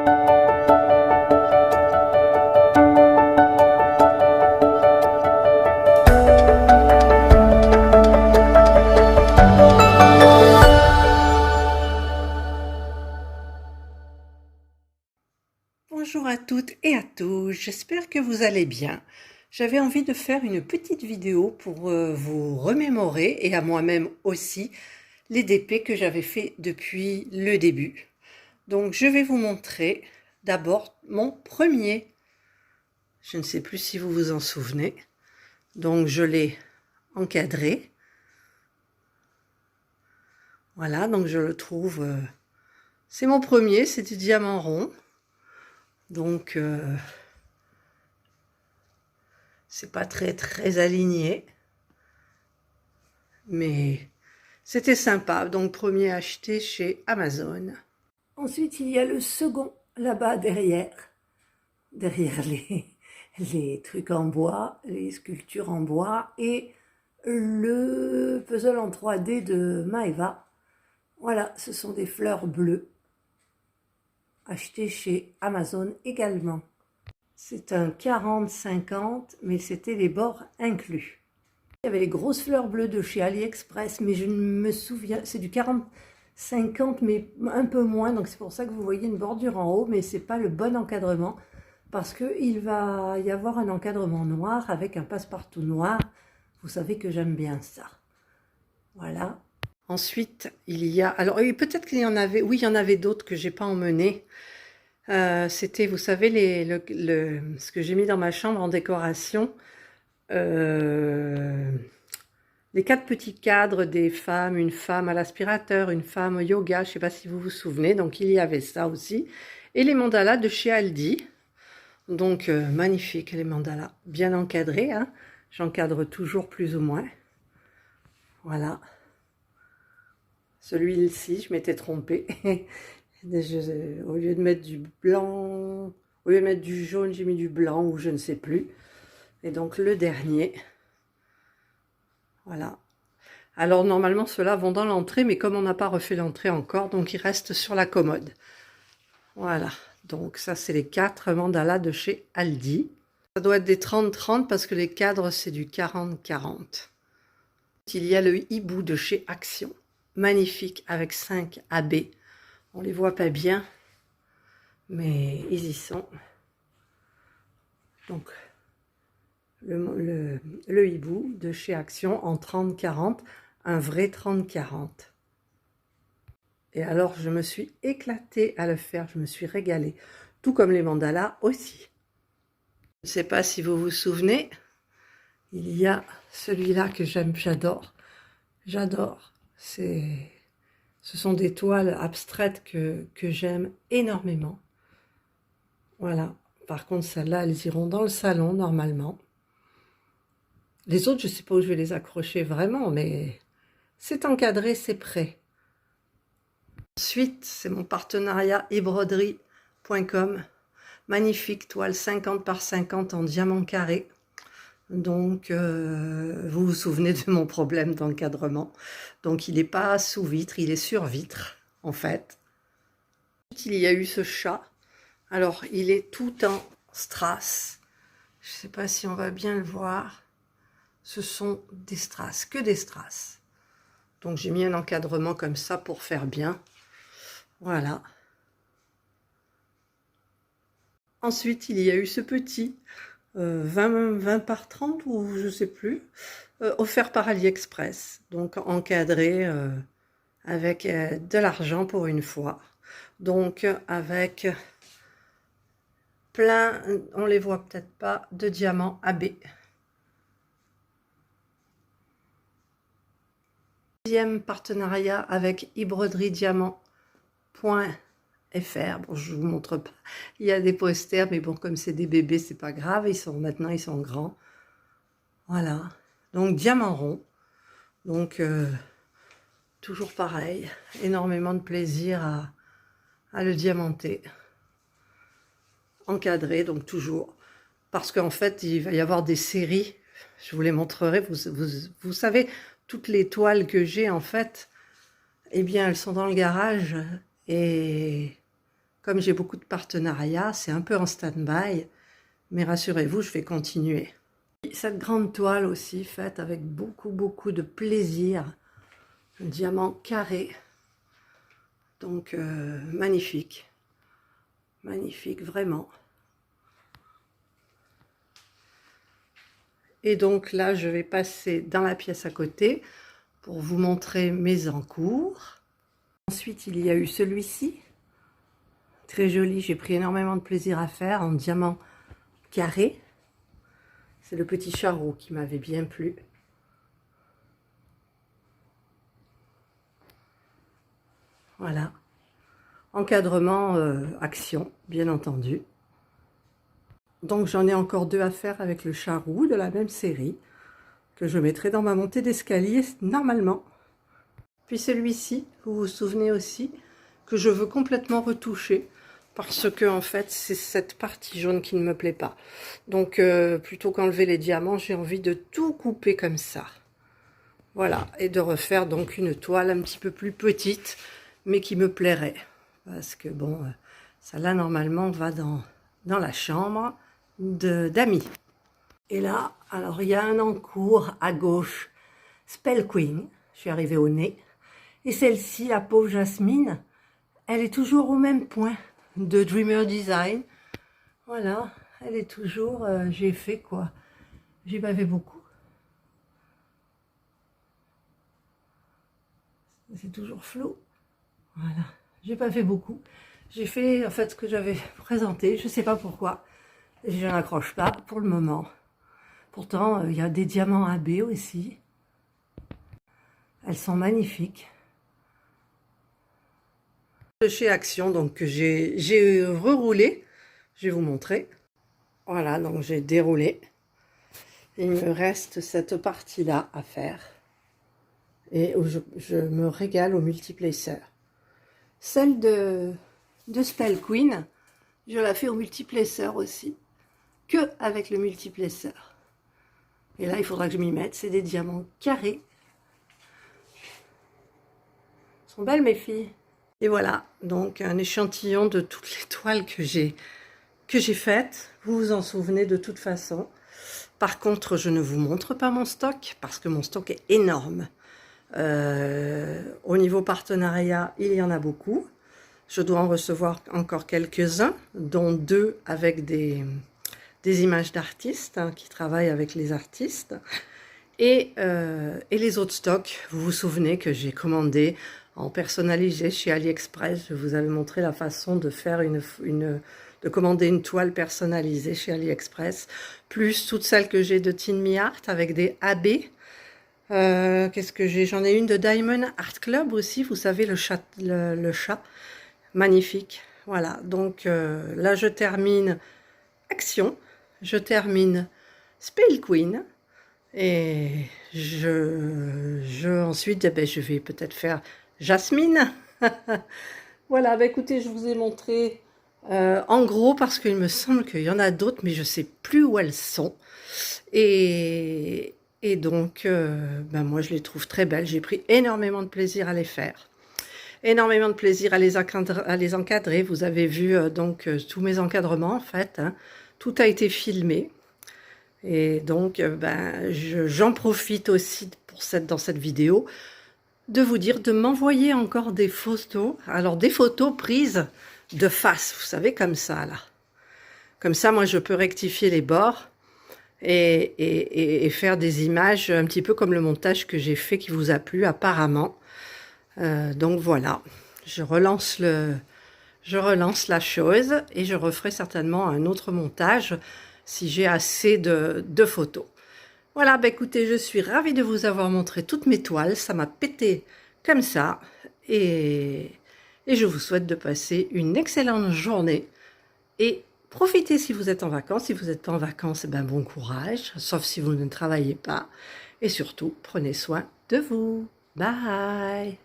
Bonjour à toutes et à tous, j'espère que vous allez bien. J'avais envie de faire une petite vidéo pour vous remémorer, et à moi-même aussi, les DP que j'avais fait depuis le début. Donc je vais vous montrer d'abord mon premier. Je ne sais plus si vous vous en souvenez. Donc je l'ai encadré. Voilà, donc je le trouve... c'est mon premier, c'est du diamant rond. Donc... c'est pas très aligné, mais c'était sympa. Donc premier acheté chez Amazon. Ensuite il y a le second là-bas derrière les trucs en bois, les sculptures en bois et le puzzle en 3D de Maeva. Voilà, ce sont des fleurs bleues achetées chez Amazon également. C'est un 40-50, mais c'était les bords inclus. Il y avait les grosses fleurs bleues de chez AliExpress, mais je ne me souviens, c'est du 40-50, mais un peu moins, donc c'est pour ça que vous voyez une bordure en haut, mais c'est pas le bon encadrement, parce qu'il va y avoir un encadrement noir avec un passe-partout noir. Vous savez que j'aime bien ça. Voilà. Ensuite, il y a... alors, peut-être qu'il y en avait... oui, il y en avait d'autres que j'ai pas emmené. C'était, vous savez, ce que j'ai mis dans ma chambre en décoration, les 4 petits cadres des femmes, une femme à l'aspirateur, une femme au yoga, je ne sais pas si vous vous souvenez, donc il y avait ça aussi, et les mandalas de chez Aldi, donc magnifique les mandalas, bien encadrés, hein. J'encadre toujours plus ou moins, voilà, celui-ci, je m'étais trompée. Au lieu de mettre du blanc, au lieu de mettre du jaune, j'ai mis du blanc ou je ne sais plus. Et donc le dernier, voilà. Alors normalement ceux-là vont dans l'entrée, mais comme on n'a pas refait l'entrée encore, donc ils restent sur la commode. Voilà, donc ça c'est les 4 mandalas de chez Aldi. Ça doit être des 30-30 parce que les cadres c'est du 40-40. Il y a le hibou de chez Action, magnifique avec 5 AB. On les voit pas bien, mais ils y sont. Donc, le hibou de chez Action en 30-40, un vrai 30-40. Et alors, je me suis éclatée à le faire, je me suis régalée. Tout comme les mandalas aussi. Je ne sais pas si vous vous souvenez, il y a celui-là que j'aime, j'adore. J'adore. Ce sont des toiles abstraites que j'aime énormément. Voilà. Par contre, celles-là, elles iront dans le salon, normalement. Les autres, je ne sais pas où je vais les accrocher vraiment, mais c'est encadré, c'est prêt. Ensuite, c'est mon partenariat ebroderie.com. Magnifique toile 50 par 50 en diamant carré. Donc, vous vous souvenez de mon problème d'encadrement. Donc, il n'est pas sous vitre, il est sur vitre, en fait. Il y a eu ce chat. Alors, il est tout en strass. Je ne sais pas si on va bien le voir. Ce sont des strass, que des strass. Donc, j'ai mis un encadrement comme ça pour faire bien. Voilà. Ensuite, il y a eu ce petit 20 par 30 ou je ne sais plus, offert par AliExpress. Donc, encadré avec de l'argent pour une fois. Donc, avec... plein, on les voit peut-être pas, de diamants AB. Deuxième partenariat avec ebroderie-diamant.fr. Bon, je vous montre pas. Il y a des posters, mais bon, comme c'est des bébés, c'est pas grave. Maintenant, ils sont grands. Voilà. Donc, diamant rond. Donc, toujours pareil. Énormément de plaisir à le diamanter. Encadré, donc toujours. Parce qu'en fait, il va y avoir des séries. Je vous les montrerai. Vous savez, toutes les toiles que j'ai, en fait, eh bien, elles sont dans le garage. Et Comme j'ai beaucoup de partenariats, c'est un peu en stand-by, mais rassurez-vous, je vais continuer. Cette grande toile aussi, faite avec beaucoup de plaisir, un diamant carré, donc magnifique, magnifique, vraiment. Et donc là, je vais passer dans la pièce à côté pour vous montrer mes encours. Ensuite, il y a eu celui-ci, très joli, j'ai pris énormément de plaisir à faire en diamant carré. C'est le petit charreau qui m'avait bien plu. Voilà. Encadrement, action, bien entendu. Donc j'en ai encore 2 à faire avec le charroux de la même série, que je mettrai dans ma montée d'escalier normalement. Puis celui-ci, vous vous souvenez aussi, que je veux complètement retoucher, parce que en fait c'est cette partie jaune qui ne me plaît pas. Donc plutôt qu'enlever les diamants, j'ai envie de tout couper comme ça. Voilà, et de refaire donc une toile un petit peu plus petite, mais qui me plairait. Parce que bon, ça là normalement va dans la chambre d'amis. Et là, alors il y a un encours à gauche, Spell Queen, je suis arrivée au nez. Et celle-ci, la pauvre Jasmine, elle est toujours au même point de Dreamer Design. Voilà, elle est toujours, j'ai fait quoi? J'ai pas fait beaucoup. C'est toujours flou. Voilà, j'ai pas fait beaucoup. J'ai fait en fait ce que j'avais présenté, je sais pas pourquoi. Je n'accroche pas pour le moment. Pourtant, il y a des diamants AB aussi. Elles sont magnifiques. De chez Action, donc que j'ai reroulé. Je vais vous montrer. Voilà, donc j'ai déroulé. Il me reste cette partie-là à faire. Et où je me régale au multiplacer. Celle de Spell Queen, je la fais au multiplacer aussi. Que avec le multiplacer. Et là, il faudra que je m'y mette. C'est des diamants carrés. Elles sont belles, mes filles. Et voilà, donc un échantillon de toutes les toiles que j'ai faites. Vous vous en souvenez de toute façon. Par contre, je ne vous montre pas mon stock parce que mon stock est énorme. Au niveau partenariat, il y en a beaucoup. Je dois en recevoir encore quelques-uns, dont 2 avec des images d'artistes qui travaillent avec les artistes. Et les autres stocks, vous vous souvenez que j'ai commandé en personnalisé chez AliExpress. Je vous avais montré la façon de faire de commander une toile personnalisée chez AliExpress, plus toutes celles que j'ai de Tin Me Art avec des AB. Qu'est-ce que j'ai? J'en ai une de Diamond Art Club aussi, vous savez, le chat magnifique. Voilà, donc là je termine Action, je termine Spell Queen, et ensuite eh ben, je vais peut-être faire Jasmine. Voilà, bah écoutez, je vous ai montré en gros parce qu'il me semble qu'il y en a d'autres, mais je ne sais plus où elles sont. Et donc, ben moi je les trouve très belles. J'ai pris énormément de plaisir à les faire. Énormément de plaisir à les encadrer. Vous avez vu donc tous mes encadrements en fait. Hein. Tout a été filmé. Et donc, ben, j'en profite aussi dans cette vidéo de vous dire de m'envoyer encore des photos. Alors, des photos prises de face, vous savez, comme ça, là. Comme ça, moi, je peux rectifier les bords et faire des images un petit peu comme le montage que j'ai fait qui vous a plu, apparemment. Donc, voilà. Je relance la chose et je referai certainement un autre montage si j'ai assez de photos. Voilà, bah écoutez, je suis ravie de vous avoir montré toutes mes toiles. Ça m'a pété comme ça. Et je vous souhaite de passer une excellente journée. Et profitez si vous êtes en vacances. Si vous n'êtes pas en vacances, eh ben bon courage, sauf si vous ne travaillez pas. Et surtout, prenez soin de vous. Bye!